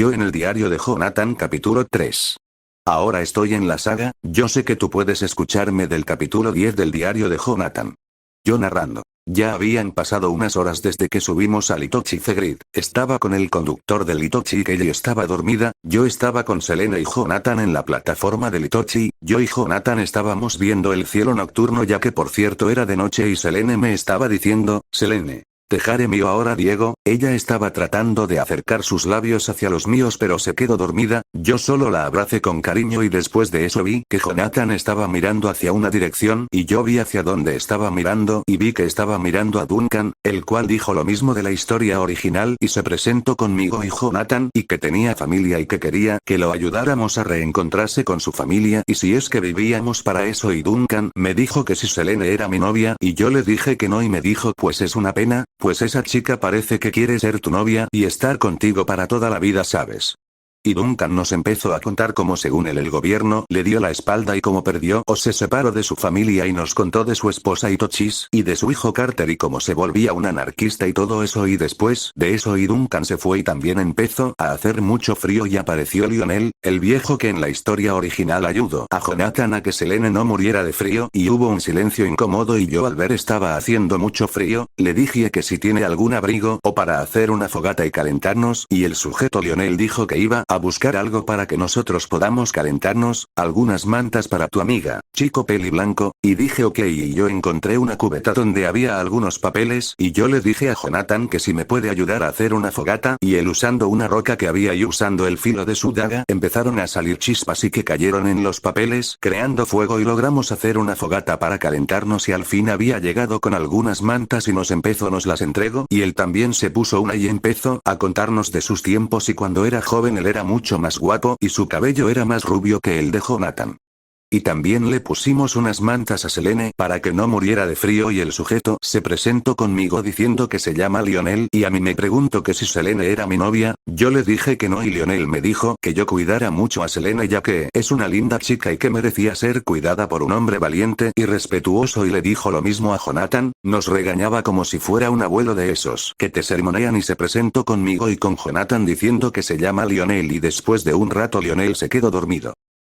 Yo en el diario de Jonathan capítulo 3. Ahora estoy en la saga, yo sé que tú puedes escucharme del capítulo 10 del diario de Jonathan. Yo narrando. Ya habían pasado unas horas desde que subimos a Itochi Zegrid, estaba con el conductor del Itochi que ella estaba dormida, yo estaba con Selene y Jonathan en la plataforma del Itochi, yo y Jonathan estábamos viendo el cielo nocturno ya que por cierto era de noche y Selene me estaba diciendo, Selene. Dejaré mío ahora Diego, ella estaba tratando de acercar sus labios hacia los míos pero se quedó dormida, yo solo la abracé con cariño y después de eso vi que Jonathan estaba mirando hacia una dirección y yo vi hacia donde estaba mirando y vi que estaba mirando a Duncan, el cual dijo lo mismo de la historia original y se presentó conmigo y Jonathan y que tenía familia y que quería que lo ayudáramos a reencontrarse con su familia y si es que vivíamos para eso y Duncan me dijo que si Selene era mi novia y yo le dije que no y me dijo pues es una pena. Pues esa chica parece que quiere ser tu novia y estar contigo para toda la vida, ¿sabes? Y Duncan nos empezó a contar cómo según él el gobierno le dio la espalda y cómo perdió o se separó de su familia y nos contó de su esposa Itochis y de su hijo Carter y cómo se volvía un anarquista y todo eso y después de eso y Duncan se fue y también empezó a hacer mucho frío y apareció Lionel, el viejo que en la historia original ayudó a Jonathan a que Selene no muriera de frío y hubo un silencio incómodo y yo al ver estaba haciendo mucho frío, le dije que si tiene algún abrigo o para hacer una fogata y calentarnos y el sujeto Lionel dijo que iba a buscar algo para que nosotros podamos calentarnos, algunas mantas para tu amiga, chico peli blanco, y dije ok y yo encontré una cubeta donde había algunos papeles y yo le dije a Jonathan que si me puede ayudar a hacer una fogata y él usando una roca que había y usando el filo de su daga empezaron a salir chispas y que cayeron en los papeles creando fuego y logramos hacer una fogata para calentarnos y al fin había llegado con algunas mantas y nos las entregó y él también se puso una y empezó a contarnos de sus tiempos y cuando era joven él era mucho más guapo y su cabello era más rubio que el de Jonathan. Y también le pusimos unas mantas a Selene para que no muriera de frío y el sujeto se presentó conmigo diciendo que se llama Lionel y a mí me preguntó que si Selene era mi novia, yo le dije que no y Lionel me dijo que yo cuidara mucho a Selene ya que es una linda chica y que merecía ser cuidada por un hombre valiente y respetuoso y le dijo lo mismo a Jonathan, nos regañaba como si fuera un abuelo de esos que te sermonean y se presentó conmigo y con Jonathan diciendo que se llama Lionel y después de un rato Lionel se quedó dormido.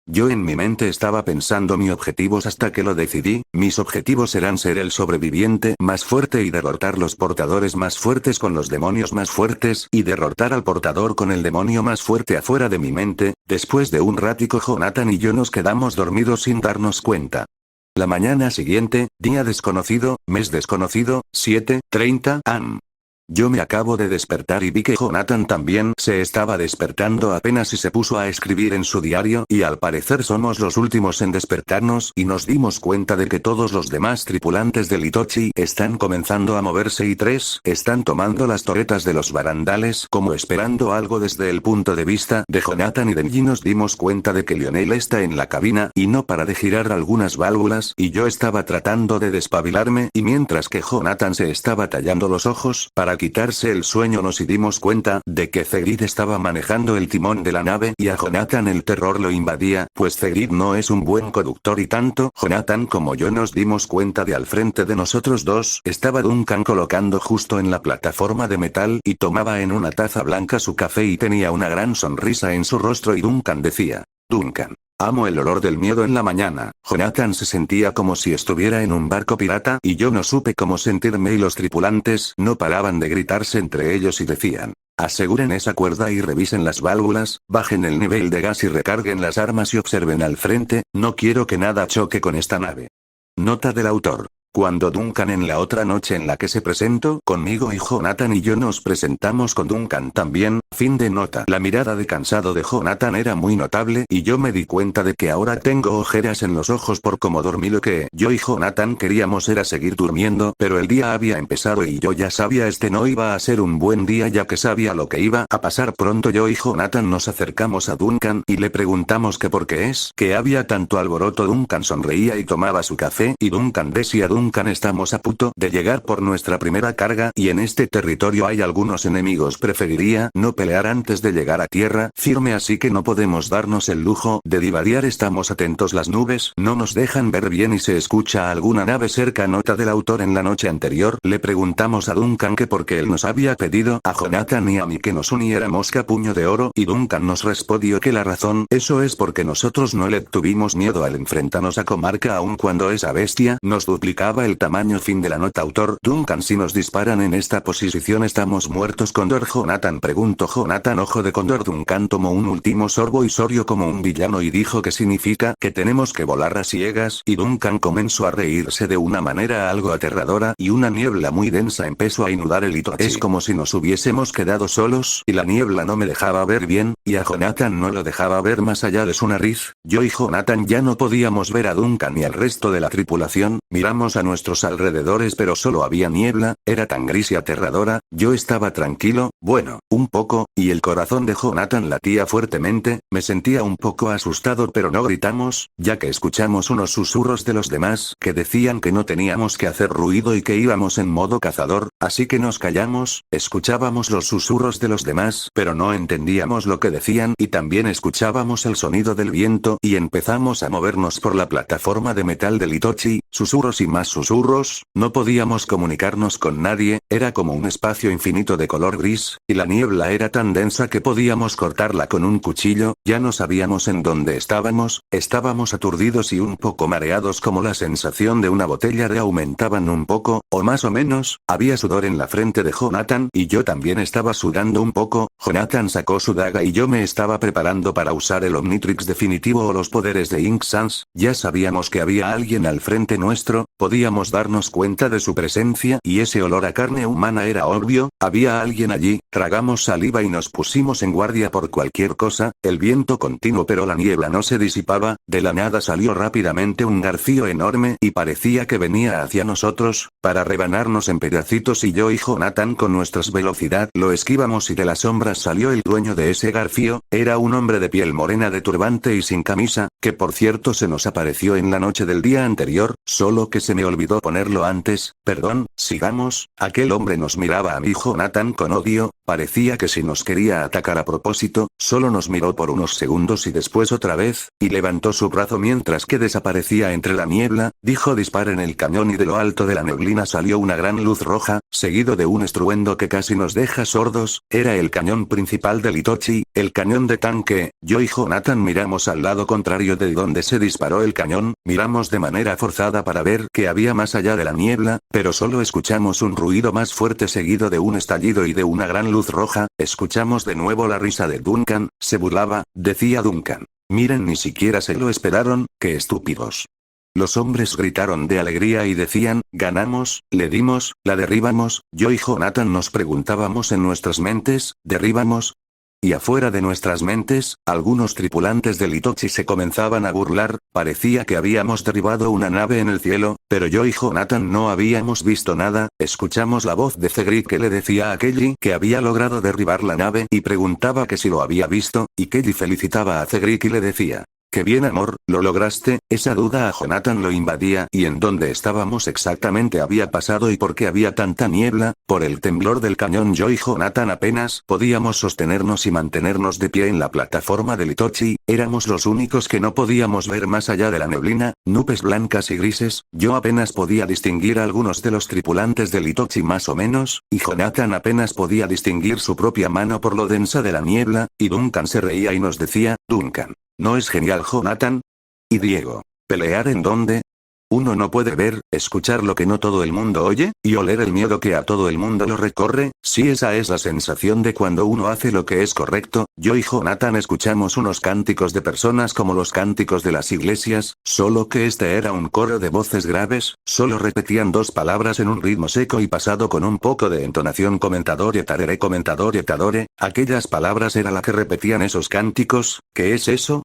Yo en mi mente estaba pensando mis objetivos hasta que lo decidí, mis objetivos eran ser el sobreviviente más fuerte y derrotar los portadores más fuertes con los demonios más fuertes y derrotar al portador con el demonio más fuerte afuera de mi mente, después de un ratico Jonathan y yo nos quedamos dormidos sin darnos cuenta. La mañana siguiente, día desconocido, mes desconocido, 7:30 am. Yo me acabo de despertar y vi que Jonathan también se estaba despertando apenas y se puso a escribir en su diario y al parecer somos los últimos en despertarnos y nos dimos cuenta de que todos los demás tripulantes del Itochi están comenzando a moverse y están tomando las torretas de los barandales como esperando algo desde el punto de vista de Jonathan y Denji nos dimos cuenta de que Lionel está en la cabina y no para de girar algunas válvulas y yo estaba tratando de despabilarme y mientras que Jonathan se estaba tallando los ojos para quitarse el sueño nos dimos cuenta de que Zegrid estaba manejando el timón de la nave y a Jonathan el terror lo invadía, pues Zegrid no es un buen conductor y tanto Jonathan como yo nos dimos cuenta de al frente de nosotros dos estaba Duncan colocando justo en la plataforma de metal y tomaba en una taza blanca su café y tenía una gran sonrisa en su rostro y Duncan decía, Duncan. Amo el olor del miedo en la mañana. Jonathan se sentía como si estuviera en un barco pirata y yo no supe cómo sentirme y los tripulantes no paraban de gritarse entre ellos y decían, aseguren esa cuerda y revisen las válvulas, bajen el nivel de gas y recarguen las armas y observen al frente, no quiero que nada choque con esta nave. Nota del autor. Cuando Duncan en la otra noche en la que se presentó conmigo y Jonathan y yo nos presentamos con Duncan también, fin de nota. La mirada de cansado de Jonathan era muy notable y yo me di cuenta de que ahora tengo ojeras en los ojos por cómo dormí. Lo que yo y Jonathan queríamos era seguir durmiendo, pero el día había empezado y yo ya sabía no iba a ser un buen día ya que sabía lo que iba a pasar pronto. Yo y Jonathan nos acercamos a Duncan y le preguntamos que por qué es que había tanto alboroto. Duncan sonreía y tomaba su café y Duncan decía Duncan, estamos a punto de llegar por nuestra primera carga y en este territorio hay algunos enemigos. Preferiría no pelear antes de llegar a tierra firme, así que no podemos darnos el lujo de divariar. Estamos atentos, las nubes no nos dejan ver bien y se escucha alguna nave cerca. Nota del autor: en la noche anterior le preguntamos a Duncan que por qué él nos había pedido a Jonathan y a mí que nos uniéramos a Puño de Oro, y Duncan nos respondió que la razón eso es porque nosotros no le tuvimos miedo al enfrentarnos a Comarca aun cuando esa bestia nos duplicaba el tamaño. Fin de la nota. Autor: Duncan, si nos disparan en esta posición estamos muertos. Condor. Jonathan preguntó. Jonathan, ojo de cóndor. Duncan tomó un último sorbo y sorbió como un villano y dijo que significa que tenemos que volar a ciegas, y Duncan comenzó a reírse de una manera algo aterradora y una niebla muy densa empezó a inundar el Itochi. Es como si nos hubiésemos quedado solos y la niebla no me dejaba ver bien, y a Jonathan no lo dejaba ver más allá de su nariz. Yo y Jonathan ya no podíamos ver a Duncan ni al resto de la tripulación. Miramos a nuestros alrededores pero solo había niebla, era tan gris y aterradora. Yo estaba tranquilo, bueno, un poco, y el corazón de Jonathan latía fuertemente. Me sentía un poco asustado pero no gritamos, ya que escuchamos unos susurros de los demás que decían que no teníamos que hacer ruido y que íbamos en modo cazador, así que nos callamos. Escuchábamos los susurros de los demás pero no entendíamos lo que decían, y también escuchábamos el sonido del viento y empezamos a movernos por la plataforma de metal del Itochi. Susurros y más susurros, no podíamos comunicarnos con nadie, era como un espacio infinito de color gris, y la niebla era tan densa que podíamos cortarla con un cuchillo. Ya no sabíamos en dónde estábamos aturdidos y un poco mareados, como la sensación de una botella de aumentaban un poco, o más o menos. Había sudor en la frente de Jonathan y yo también estaba sudando un poco. Jonathan sacó su daga y yo me estaba preparando para usar el Omnitrix definitivo o los poderes de Ink Sans. Ya sabíamos que había alguien al frente nuestro, podíamos darnos cuenta de su presencia y ese olor a carne humana era obvio, había alguien allí. Tragamos saliva y nos pusimos en guardia por cualquier cosa. El viento continuó pero la niebla no se disipaba. De la nada salió rápidamente un garfio enorme y parecía que venía hacia nosotros, para rebanarnos en pedacitos, y yo y Jonathan con nuestra velocidad lo esquivamos y de las sombras salió el dueño de ese garfio. Era un hombre de piel morena de turbante y sin camisa, que por cierto se nos apareció en la noche del día anterior, solo que se me olvidó ponerlo antes. Perdón, sigamos. Aquel hombre nos miraba a mí y Jonathan con odio, parecía que si nos quería atacar a propósito. Solo nos miró por unos segundos y después otra vez, y levantó su brazo mientras que desaparecía entre la niebla. Dijo: disparen el cañón, y de lo alto de la neblina salió una gran luz roja, seguido de un estruendo que casi nos deja sordos. Era el cañón principal del Itochi, el cañón de tanque. Yo y Jonathan miramos al lado contrario de donde se disparó el cañón, miramos de manera forzada para ver qué había más allá de la niebla, pero solo escuchamos un ruido más fuerte seguido de un estallido y de una gran luz roja. Escuchamos de nuevo la risa de Duncan, se burlaba, decía Duncan. Miren, ni siquiera se lo esperaron, qué estúpidos. Los hombres gritaron de alegría y decían: ganamos, le dimos, la derribamos. Yo y Jonathan nos preguntábamos en nuestras mentes: ¿derribamos? Y afuera de nuestras mentes, algunos tripulantes del Itochi se comenzaban a burlar. Parecía que habíamos derribado una nave en el cielo, pero yo y Jonathan no habíamos visto nada. Escuchamos la voz de Cedric que le decía a Kelly que había logrado derribar la nave y preguntaba que si lo había visto, y Kelly felicitaba a Cedric y le decía: «Qué bien, amor, lo lograste». Esa duda a Jonathan lo invadía: ¿y en dónde estábamos exactamente había pasado y por qué había tanta niebla? Por el temblor del cañón yo y Jonathan apenas podíamos sostenernos y mantenernos de pie en la plataforma del Itochi. Éramos los únicos que no podíamos ver más allá de la neblina, nubes blancas y grises. Yo apenas podía distinguir a algunos de los tripulantes del Itochi más o menos, y Jonathan apenas podía distinguir su propia mano por lo densa de la niebla, y Duncan se reía y nos decía: «Duncan, ¿no es genial, Jonathan? ¿Y Diego? ¿Pelear en dónde? Uno no puede ver, escuchar lo que no todo el mundo oye, y oler el miedo que a todo el mundo lo recorre. Sí, esa es la sensación de cuando uno hace lo que es correcto». Yo y Jonathan escuchamos unos cánticos de personas como los cánticos de las iglesias, solo que este era un coro de voces graves, solo repetían dos palabras en un ritmo seco y pasado con un poco de entonación: comentador y tarere, aquellas palabras era la que repetían esos cánticos. ¿Qué es eso?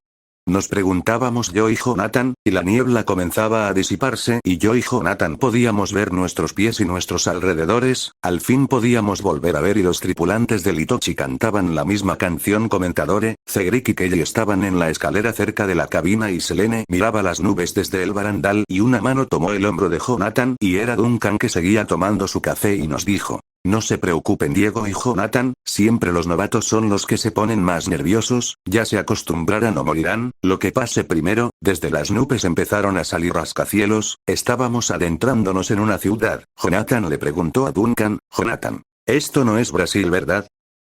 Nos preguntábamos yo y Jonathan, y la niebla comenzaba a disiparse y yo y Jonathan podíamos ver nuestros pies y nuestros alrededores, al fin podíamos volver a ver y los tripulantes del Itochi cantaban la misma canción. Comentadore, Cedric y Kelly estaban en la escalera cerca de la cabina y Selene miraba las nubes desde el barandal y una mano tomó el hombro de Jonathan y era Duncan que seguía tomando su café y nos dijo: no se preocupen Diego y Jonathan, siempre los novatos son los que se ponen más nerviosos, ya se acostumbrarán o morirán, lo que pase primero. Desde las nubes empezaron a salir rascacielos, estábamos adentrándonos en una ciudad. Jonathan le preguntó a Duncan: Jonathan, esto no es Brasil, ¿verdad?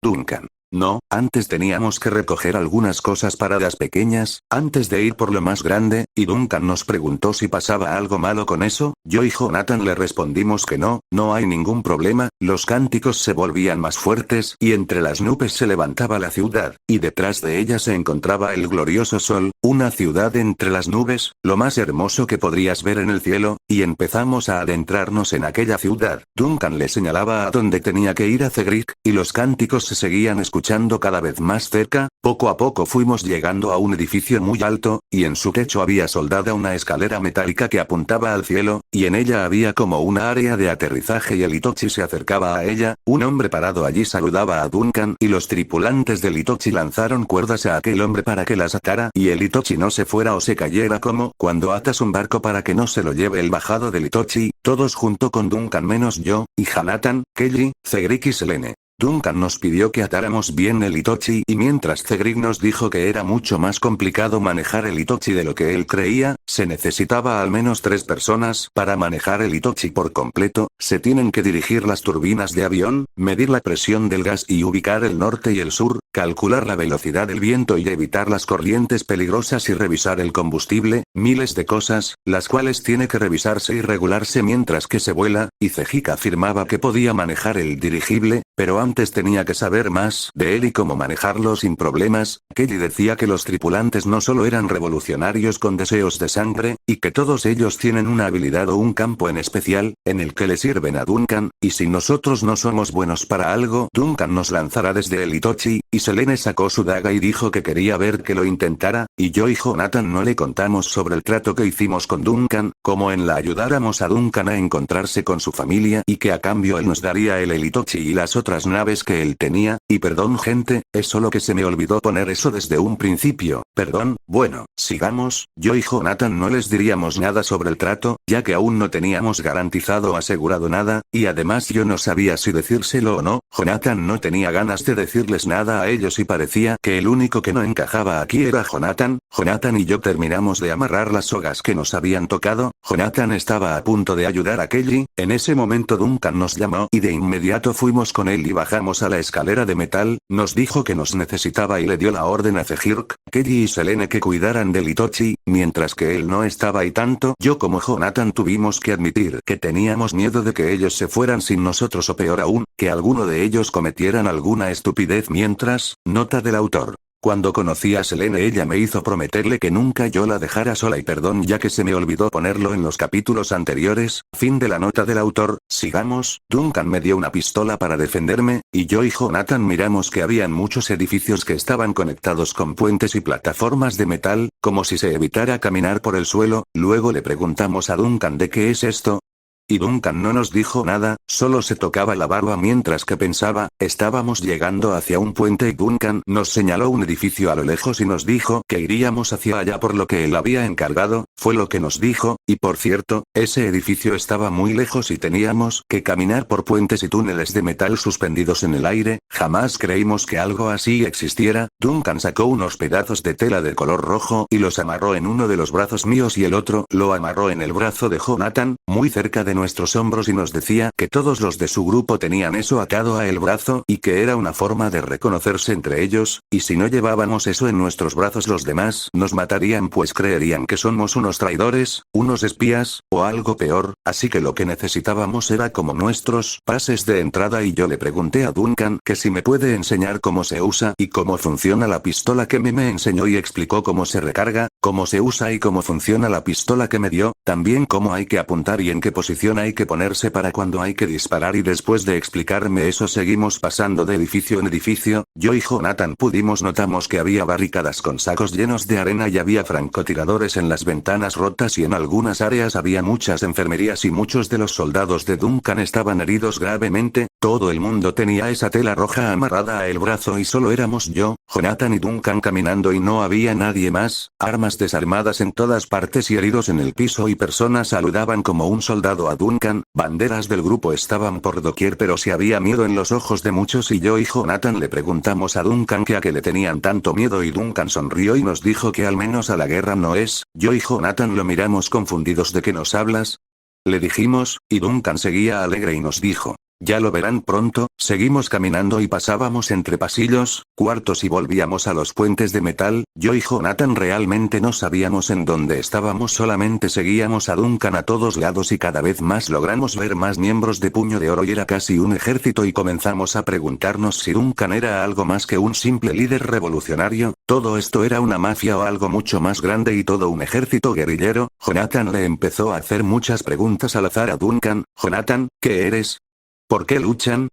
Duncan: no, antes teníamos que recoger algunas cosas paradas pequeñas, antes de ir por lo más grande, y Duncan nos preguntó si pasaba algo malo con eso. Yo y Jonathan le respondimos que no, no hay ningún problema. Los cánticos se volvían más fuertes y entre las nubes se levantaba la ciudad, y detrás de ella se encontraba el glorioso sol, una ciudad entre las nubes, lo más hermoso que podrías ver en el cielo, y empezamos a adentrarnos en aquella ciudad. Duncan le señalaba a dónde tenía que ir a Cedric, y los cánticos se seguían escuchando cada vez más cerca. Poco a poco fuimos llegando a un edificio muy alto, y en su techo había soldada una escalera metálica que apuntaba al cielo, y en ella había como una área de aterrizaje y el Itochi se acercaba a ella. Un hombre parado allí saludaba a Duncan y los tripulantes del Itochi lanzaron cuerdas a aquel hombre para que las atara y el Itochi no se fuera o se cayera, como cuando atas un barco para que no se lo lleve el bajado del Itochi. Todos junto con Duncan menos yo, y Jonathan, Kelly, Cedric y Selene. Duncan nos pidió que atáramos bien el Itochi y mientras Cedric nos dijo que era mucho más complicado manejar el Itochi de lo que él creía, se necesitaba al menos 3 personas para manejar el Itochi por completo. Se tienen que dirigir las turbinas de avión, medir la presión del gas y ubicar el norte y el sur, calcular la velocidad del viento y evitar las corrientes peligrosas y revisar el combustible, miles de cosas, las cuales tiene que revisarse y regularse mientras que se vuela, y Cedric afirmaba que podía manejar el dirigible, pero antes tenía que saber más de él y cómo manejarlo sin problemas. Kelly decía que los tripulantes no solo eran revolucionarios con deseos de sangre, y que todos ellos tienen una habilidad o un campo en especial, en el que le sirven a Duncan, y si nosotros no somos buenos para algo, Duncan nos lanzará desde el Itochi, y Selene sacó su daga y dijo que quería ver que lo intentara, y yo y Jonathan no le contamos sobre el trato que hicimos con Duncan, como en la ayudáramos a Duncan a encontrarse con su familia y que a cambio él nos daría el Itochi y las otras naves que él tenía. Y perdón gente, es solo que se me olvidó poner eso desde un principio, perdón. Bueno, sigamos. Yo y Jonathan no les diríamos nada sobre el trato, ya que aún no teníamos garantizado o asegurado nada, y además yo no sabía si decírselo o no. Jonathan no tenía ganas de decirles nada a ellos y parecía que el único que no encajaba aquí era Jonathan. Jonathan y yo terminamos de amarrar las sogas que nos habían tocado. Jonathan estaba a punto de ayudar a Kelly. En ese momento Duncan nos llamó y de inmediato fuimos con él y bajamos a la escalera de metal. Nos dijo que nos necesitaba y le dio la orden a Cedric, Kelly y Selene que cuidaran del Itochi, mientras que él no estaba, y tanto yo como Jonathan tuvimos que admitir que teníamos miedo de que ellos se fueran sin nosotros o peor aún, que alguno de ellos cometieran alguna estupidez mientras. Nota del autor. Cuando conocí a Selene ella me hizo prometerle que nunca yo la dejara sola y perdón ya que se me olvidó ponerlo en los capítulos anteriores. Fin de la nota del autor. Sigamos. Duncan me dio una pistola para defenderme, y yo y Jonathan miramos que habían muchos edificios que estaban conectados con puentes y plataformas de metal, como si se evitara caminar por el suelo. Luego le preguntamos a Duncan de qué es esto. Y Duncan no nos dijo nada, solo se tocaba la barba mientras que pensaba. Estábamos llegando hacia un puente y Duncan nos señaló un edificio a lo lejos y nos dijo que iríamos hacia allá por lo que él había encargado, fue lo que nos dijo, y por cierto, ese edificio estaba muy lejos y teníamos que caminar por puentes y túneles de metal suspendidos en el aire. Jamás creímos que algo así existiera. Duncan sacó unos pedazos de tela de color rojo y los amarró en uno de los brazos míos y el otro lo amarró en el brazo de Jonathan, muy cerca de nuestros hombros, y nos decía que todos los de su grupo tenían eso atado a el brazo y que era una forma de reconocerse entre ellos, y si no llevábamos eso en nuestros brazos los demás nos matarían pues creerían que somos unos traidores, unos espías, o algo peor, así que lo que necesitábamos era como nuestros pases de entrada y yo le pregunté a Duncan que si me puede enseñar cómo se usa y cómo funciona la pistola que me enseñó y explicó cómo se recarga, cómo se usa y cómo funciona la pistola que me dio, también cómo hay que apuntar y en qué posición posición hay que ponerse para cuando hay que disparar y después de explicarme eso seguimos pasando de edificio en edificio, yo y Jonathan notamos que había barricadas con sacos llenos de arena y había francotiradores en las ventanas rotas y en algunas áreas había muchas enfermerías y muchos de los soldados de Duncan estaban heridos gravemente, todo el mundo tenía esa tela roja amarrada a el brazo y solo éramos yo, Jonathan y Duncan caminando y no había nadie más, armas desarmadas en todas partes y heridos en el piso y personas saludaban como un soldado a Duncan, banderas del grupo estaban por doquier pero si había miedo en los ojos de muchos y yo y Jonathan le preguntamos a Duncan que a qué le tenían tanto miedo y Duncan sonrió y nos dijo que al menos a la guerra no es, yo y Jonathan lo miramos confundidos ¿de qué nos hablas? Le dijimos, y Duncan seguía alegre y nos dijo. Ya lo verán pronto, seguimos caminando y pasábamos entre pasillos, cuartos y volvíamos a los puentes de metal, yo y Jonathan realmente no sabíamos en dónde estábamos solamente seguíamos a Duncan a todos lados y cada vez más logramos ver más miembros de Puño de Oro y era casi un ejército y comenzamos a preguntarnos si Duncan era algo más que un simple líder revolucionario, todo esto era una mafia o algo mucho más grande y todo un ejército guerrillero, Jonathan le empezó a hacer muchas preguntas al azar a Duncan, Jonathan, ¿qué eres? ¿Por qué luchan?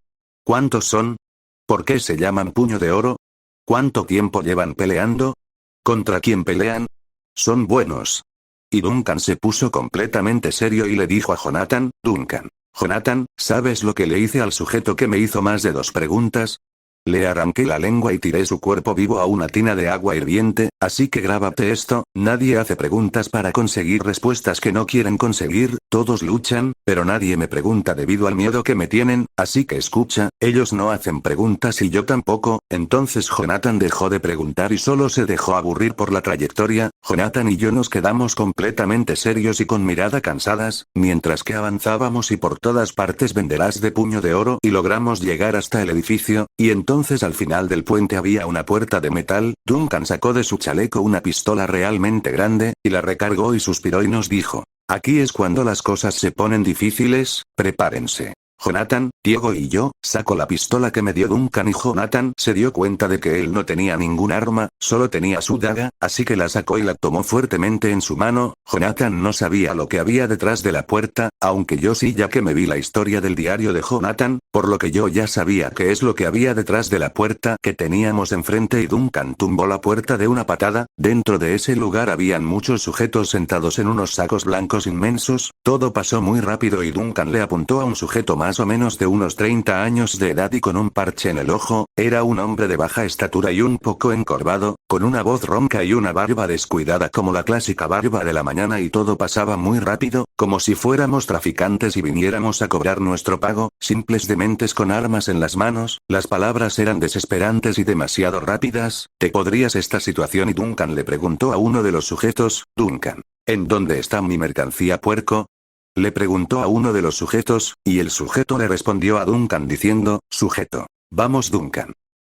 ¿Cuántos son? ¿Por qué se llaman Puño de Oro? ¿Cuánto tiempo llevan peleando? ¿Contra quién pelean? Son buenos. Y Duncan se puso completamente serio y le dijo a Jonathan, Jonathan, ¿sabes lo que le hice al sujeto que me hizo más de 2 preguntas? Le arranqué la lengua y tiré su cuerpo vivo a una tina de agua hirviente, así que grábate esto, nadie hace preguntas para conseguir respuestas que no quieren conseguir, todos luchan, pero nadie me pregunta debido al miedo que me tienen, así que escucha, ellos no hacen preguntas y yo tampoco, entonces Jonathan dejó de preguntar y solo se dejó aburrir por la trayectoria, Jonathan y yo nos quedamos completamente serios y con mirada cansadas, mientras que avanzábamos y por todas partes banderas de Puño de Oro y logramos llegar hasta el edificio, y entonces al final del puente había una puerta de metal, Duncan sacó de su chaleco una pistola realmente grande, y la recargó y suspiró y nos dijo. Aquí es cuando las cosas se ponen difíciles, prepárense. Jonathan, Diego y yo, sacó la pistola que me dio Duncan y Jonathan se dio cuenta de que él no tenía ningún arma, solo tenía su daga, así que la sacó y la tomó fuertemente en su mano, Jonathan no sabía lo que había detrás de la puerta, aunque yo sí ya que me vi la historia del diario de Jonathan, por lo que yo ya sabía qué es lo que había detrás de la puerta que teníamos enfrente y Duncan tumbó la puerta de una patada, dentro de ese lugar habían muchos sujetos sentados en unos sacos blancos inmensos, todo pasó muy rápido y Duncan le apuntó a un sujeto más o menos de unos 30 años de edad y con un parche en el ojo, era un hombre de baja estatura y un poco encorvado, con una voz ronca y una barba descuidada como la clásica barba de la mañana y todo pasaba muy rápido, como si fuéramos traficantes y viniéramos a cobrar nuestro pago, simples dementes con armas en las manos, las palabras eran desesperantes y demasiado rápidas, ¿te podrías esta situación? Y Duncan le preguntó a uno de los sujetos, Duncan, ¿en dónde está mi mercancía puerco? Le preguntó a uno de los sujetos, y el sujeto le respondió a Duncan diciendo, sujeto. Vamos Duncan.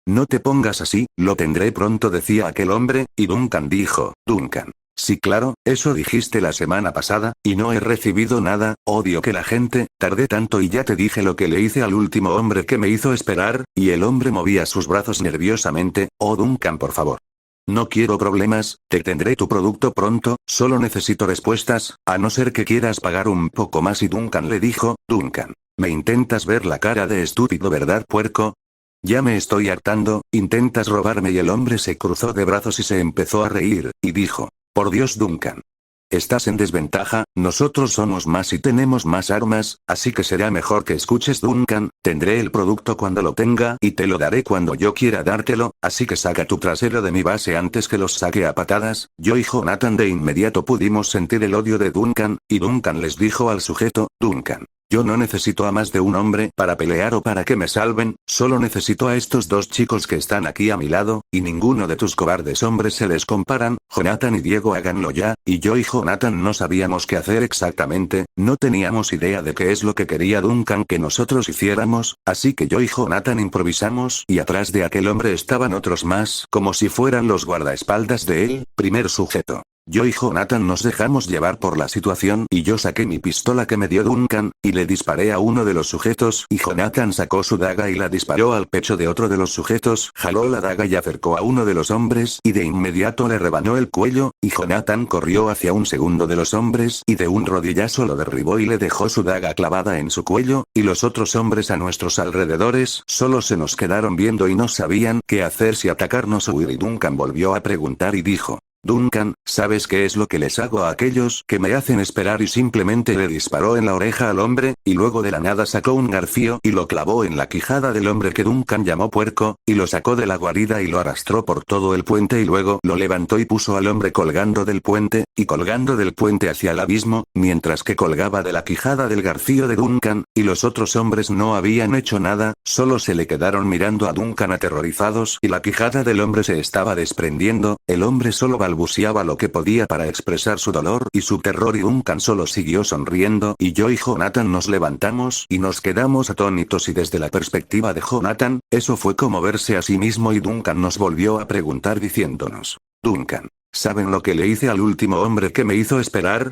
No te pongas así, lo tendré pronto decía aquel hombre, y Duncan dijo, Duncan. Sí claro, eso dijiste la semana pasada, y no he recibido nada, odio que la gente, tardé tanto y ya te dije lo que le hice al último hombre que me hizo esperar, y el hombre movía sus brazos nerviosamente, oh Duncan por favor. No quiero problemas, te tendré tu producto pronto, solo necesito respuestas, a no ser que quieras pagar un poco más y Duncan le dijo, Duncan, me intentas ver la cara de estúpido ¿verdad puerco? Ya me estoy hartando, intentas robarme y el hombre se cruzó de brazos y se empezó a reír, y dijo, por Dios Duncan. Estás en desventaja, nosotros somos más y tenemos más armas, así que será mejor que escuches Duncan, tendré el producto cuando lo tenga y te lo daré cuando yo quiera dártelo, así que saca tu trasero de mi base antes que los saque a patadas, yo y Jonathan de inmediato pudimos sentir el odio de Duncan, y Duncan les dijo al sujeto, Duncan. Yo no necesito a más de un hombre para pelear o para que me salven, solo necesito a estos 2 chicos que están aquí a mi lado, y ninguno de tus cobardes hombres se les comparan, Jonathan y Diego háganlo ya, y yo y Jonathan no sabíamos qué hacer exactamente, no teníamos idea de qué es lo que quería Duncan que nosotros hiciéramos, así que yo y Jonathan improvisamos y atrás de aquel hombre estaban otros más, como si fueran los guardaespaldas de él, primer sujeto. Yo y Jonathan nos dejamos llevar por la situación y yo saqué mi pistola que me dio Duncan, y le disparé a uno de los sujetos y Jonathan sacó su daga y la disparó al pecho de otro de los sujetos, jaló la daga y acercó a uno de los hombres y de inmediato le rebanó el cuello, y Jonathan corrió hacia un segundo de los hombres y de un rodillazo lo derribó y le dejó su daga clavada en su cuello, y los otros hombres a nuestros alrededores solo se nos quedaron viendo y no sabían qué hacer, si atacarnos o huir, y Duncan volvió a preguntar y dijo: Duncan, ¿sabes qué es lo que les hago a aquellos que me hacen esperar? Y simplemente le disparó en la oreja al hombre, y luego de la nada sacó un garfio y lo clavó en la quijada del hombre que Duncan llamó puerco, y lo sacó de la guarida y lo arrastró por todo el puente y luego lo levantó y puso al hombre colgando del puente, y colgando del puente hacia el abismo, mientras que colgaba de la quijada del garfio de Duncan, y los otros hombres no habían hecho nada, solo se le quedaron mirando a Duncan aterrorizados y la quijada del hombre se estaba desprendiendo, el hombre solo balbuceaba lo que podía para expresar su dolor y su terror y Duncan solo siguió sonriendo y yo y Jonathan nos levantamos y nos quedamos atónitos y desde la perspectiva de Jonathan, eso fue como verse a sí mismo y Duncan nos volvió a preguntar diciéndonos: Duncan, ¿saben lo que le hice al último hombre que me hizo esperar?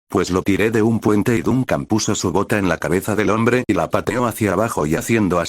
Pues lo tiré de un puente y Duncan puso su bota en la cabeza del hombre y la pateó hacia abajo y haciendo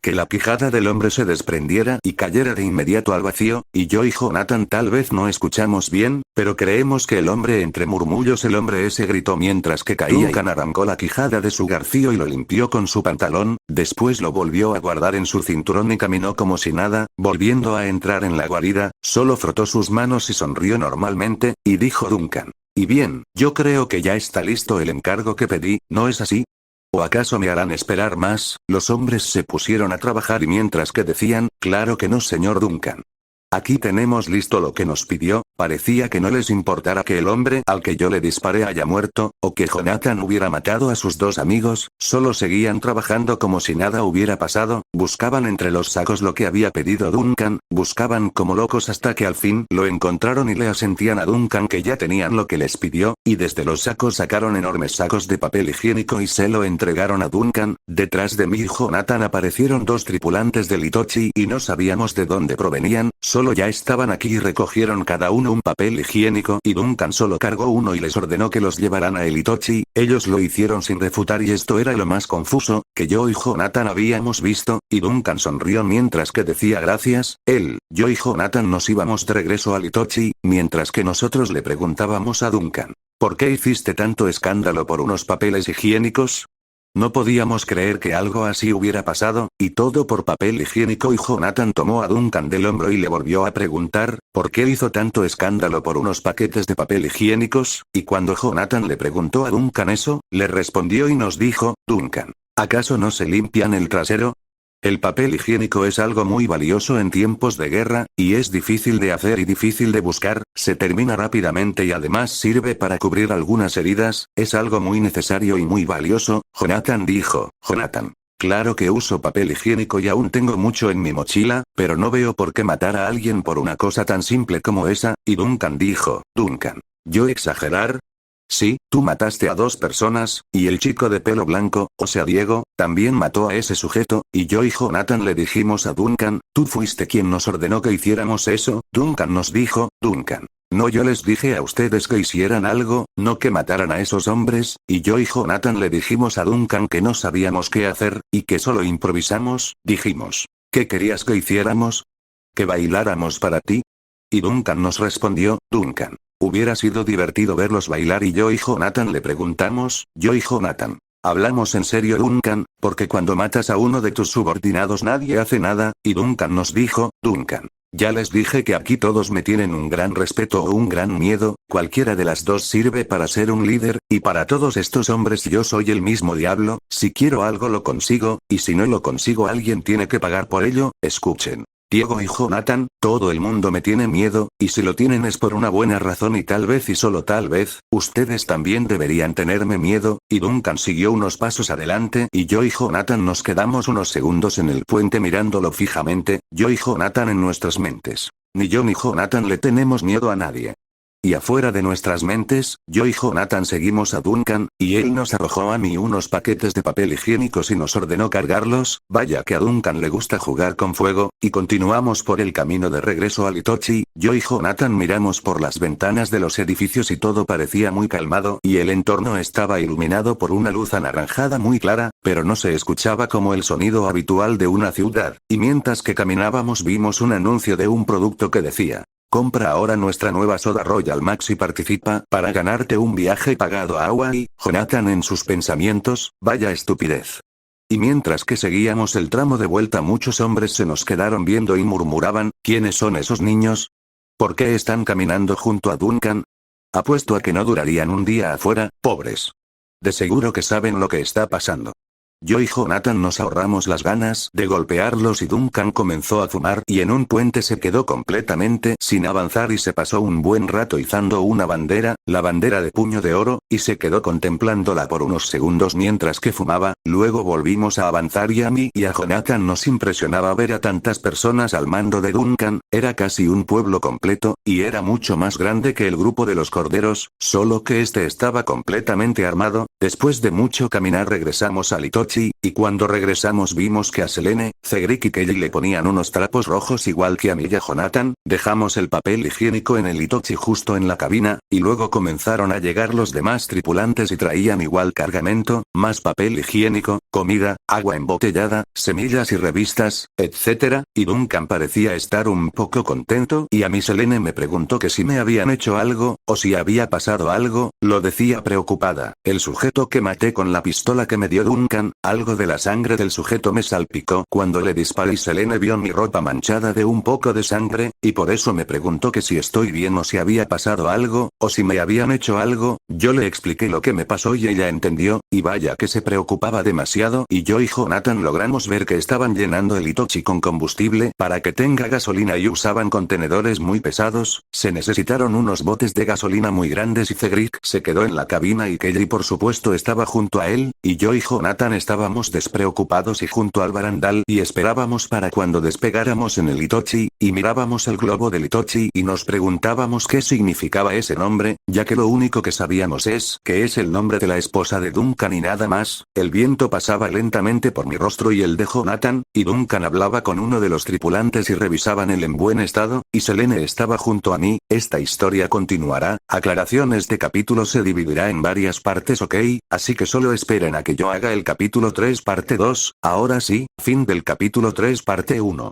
que la quijada del hombre se desprendiera y cayera de inmediato al vacío, y yo y Jonathan tal vez no escuchamos bien, pero creemos que el hombre entre murmullos el hombre ese gritó mientras que caía. Duncan arrancó la quijada de su garfio y lo limpió con su pantalón, después lo volvió a guardar en su cinturón y caminó como si nada, volviendo a entrar en la guarida, solo frotó sus manos y sonrió normalmente, y dijo Duncan: y bien, yo creo que ya está listo el encargo que pedí, ¿no es así? ¿O acaso me harán esperar más? Los hombres se pusieron a trabajar y mientras que decían: claro que no, señor Duncan. Aquí tenemos listo lo que nos pidió. Parecía que no les importara que el hombre al que yo le disparé haya muerto, o que Jonathan hubiera matado a sus dos amigos, solo seguían trabajando como si nada hubiera pasado, buscaban entre los sacos lo que había pedido Duncan, buscaban como locos hasta que al fin lo encontraron y le asentían a Duncan que ya tenían lo que les pidió, y desde los sacos sacaron enormes sacos de papel higiénico y se lo entregaron a Duncan. Detrás de mí y Jonathan aparecieron dos tripulantes del Itochi y no sabíamos de dónde provenían, solo ya estaban aquí y recogieron cada uno un papel higiénico y Duncan solo cargó uno y les ordenó que los llevaran a el Itochi. Ellos lo hicieron sin refutar y esto era lo más confuso que yo y Jonathan habíamos visto, y Duncan sonrió mientras que decía gracias. Yo y Jonathan nos íbamos de regreso al Itochi, mientras que nosotros le preguntábamos a Duncan: ¿por qué hiciste tanto escándalo por unos papeles higiénicos? No podíamos creer que algo así hubiera pasado, y todo por papel higiénico, y Jonathan tomó a Duncan del hombro y le volvió a preguntar: ¿por qué hizo tanto escándalo por unos paquetes de papel higiénicos? Y cuando Jonathan le preguntó a Duncan eso, le respondió y nos dijo: Duncan, ¿acaso no se limpian el trasero? El papel higiénico es algo muy valioso en tiempos de guerra, y es difícil de hacer y difícil de buscar, se termina rápidamente y además sirve para cubrir algunas heridas, es algo muy necesario y muy valioso. Jonathan dijo: Jonathan, claro que uso papel higiénico y aún tengo mucho en mi mochila, pero no veo por qué matar a alguien por una cosa tan simple como esa, y Duncan dijo: Duncan, ¿yo exagerar? Sí, tú mataste a dos personas, y el chico de pelo blanco, o sea Diego, también mató a ese sujeto, y yo y Jonathan le dijimos a Duncan: tú fuiste quien nos ordenó que hiciéramos eso. Duncan nos dijo: Duncan, no, yo les dije a ustedes que hicieran algo, no que mataran a esos hombres, y yo y Jonathan le dijimos a Duncan que no sabíamos qué hacer, y que solo improvisamos. Dijimos: ¿qué querías que hiciéramos? ¿Que bailáramos para ti? Y Duncan nos respondió: Duncan, hubiera sido divertido verlos bailar. Y yo y Jonathan le preguntamos: yo y Jonathan, ¿hablamos en serio, Duncan? Porque cuando matas a uno de tus subordinados nadie hace nada. Y Duncan nos dijo: Duncan, ya les dije que aquí todos me tienen un gran respeto o un gran miedo, cualquiera de las dos sirve para ser un líder, y para todos estos hombres yo soy el mismo diablo. Si quiero algo lo consigo, y si no lo consigo alguien tiene que pagar por ello. Escuchen, Diego y Jonathan, todo el mundo me tiene miedo, y si lo tienen es por una buena razón y tal vez y solo tal vez, ustedes también deberían tenerme miedo. Y Duncan siguió unos pasos adelante y yo y Jonathan nos quedamos unos segundos en el puente mirándolo fijamente, yo y Jonathan en nuestras mentes. Ni yo ni Jonathan le tenemos miedo a nadie. y afuera de nuestras mentes, yo y Jonathan seguimos a Duncan, y él nos arrojó a mí unos paquetes de papel higiénicos y nos ordenó cargarlos. Vaya que a Duncan le gusta jugar con fuego, y continuamos por el camino de regreso a Litochi. Yo y Jonathan miramos por las ventanas de los edificios y todo parecía muy calmado y el entorno estaba iluminado por una luz anaranjada muy clara, pero no se escuchaba como el sonido habitual de una ciudad, y mientras que caminábamos vimos un anuncio de un producto que decía: compra ahora nuestra nueva soda Royal Max y participa para ganarte un viaje pagado a Hawaii. Jonathan en sus pensamientos, vaya estupidez. Y mientras que seguíamos el tramo de vuelta muchos hombres se nos quedaron viendo y murmuraban: ¿quiénes son esos niños? ¿Por qué están caminando junto a Duncan? Apuesto a que no durarían un día afuera, pobres. De seguro que saben lo que está pasando. Yo y Jonathan nos ahorramos las ganas de golpearlos y Duncan comenzó a fumar y en un puente se quedó completamente sin avanzar y se pasó un buen rato izando una bandera, la bandera de puño de oro, y se quedó contemplándola por unos segundos mientras que fumaba. Luego volvimos a avanzar y a mí y a Jonathan nos impresionaba ver a tantas personas al mando de Duncan, era casi un pueblo completo, y era mucho más grande que el grupo de los corderos, solo que este estaba completamente armado. Después de mucho caminar regresamos a Litochi, y cuando regresamos vimos que a Selene, Cedric y Kelly le ponían unos trapos rojos igual que a mí y a Jonathan. Dejamos el papel higiénico en el Litochi justo en la cabina, y luego comenzaron a llegar los demás tripulantes y traían igual cargamento, más papel higiénico, comida, agua embotellada, semillas y revistas, etc., y Duncan parecía estar un poco contento y a mí Selene me preguntó que si me habían hecho algo, o si había pasado algo. Lo decía preocupada. El sujeto que maté con la pistola que me dio Duncan, algo de la sangre del sujeto me salpicó cuando le disparé y Selene vio mi ropa manchada de un poco de sangre, y por eso me preguntó que si estoy bien o si había pasado algo, o si me habían hecho algo. Yo le expliqué lo que me pasó y ella entendió, y vaya que se preocupaba demasiado, y yo y Jonathan logramos ver que estaban llenando el Itochi con combustible para que tenga gasolina y usaban contenedores muy pesados. Se necesitaron unos botes de gasolina muy grandes y Cedric se quedó en la cabina y Kelly por supuesto estaba junto a él, y yo y Jonathan estábamos despreocupados y junto al barandal y esperábamos para cuando despegáramos en el Itochi, y mirábamos el globo del Itochi y nos preguntábamos qué significaba ese nombre, ya que lo único que sabíamos es que es el nombre de la esposa de Duncan y nada más. El viento pasaba lentamente por mi rostro y el de Jonathan, y Duncan hablaba con uno de los tripulantes y revisaban el en buen estado, y Selene estaba junto a mí. Esta historia continuará. Aclaración: este capítulo se dividirá en varias partes, ok, así que solo esperen a que yo haga el capítulo 3 parte 2, ahora sí, fin del capítulo 3 parte 1.